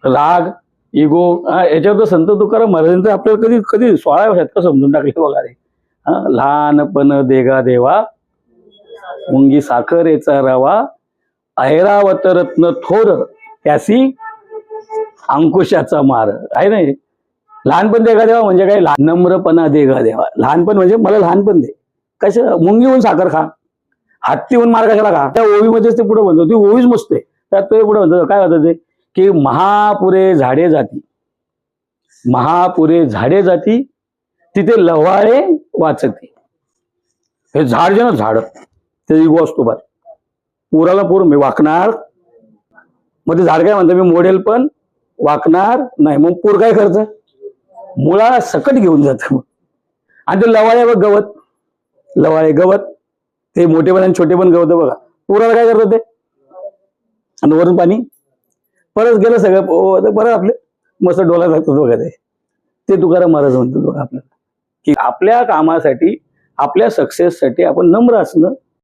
राग, इगो, याच्यावर संत तुकाराम महाराजांचं आपल्याला कधी कधी 16 शतक समजून टाकले बघा रे. लहानपण देगा देवा, मुंगी साखरेचा रवा, ऐरावत रत्न थोर, त्यासी अंकुशाचा मार. आहे नाही, लहानपण देगा देवा म्हणजे काय, नम्रपणा देगा देवा. लहानपण म्हणजे मला लहानपण दे. कशा मुंगीहून साखर खा, हत्तीहून मार कशाला खा. त्या ओवीमध्येच ते पुढे म्हणतो, ती ओवीच मस्त आहे. त्यात ते पुढे म्हणतो काय होतं ते, की महापुरे झाडे जाती, महापुरे झाडे जाती, तिथे लवाळे वाचते. हे झाड जे ना झाड, ते इगो असतो बरं. पुराला पूर मी वाकणार, मग ते झाड काय म्हणतं, मी मोडेल पण वाकणार नाही. मग पूर काय करतं, मुळाला सकट घेऊन जातं मग. आणि ते लवाळे बघ, गवत, लवाळे गवत, ते मोठे पण आणि छोटे पण गवत बघा. पुराला काय करतं ते, आणि वरून पाणी परत गेलं सगळं, परत आपले मस्त डोला लागतात बघा. ते तुकाराम महाराज म्हणतात बघा आपल्याला, की आपल्या कामासाठी, आपल्या सक्सेससाठी आपण नम्र असणं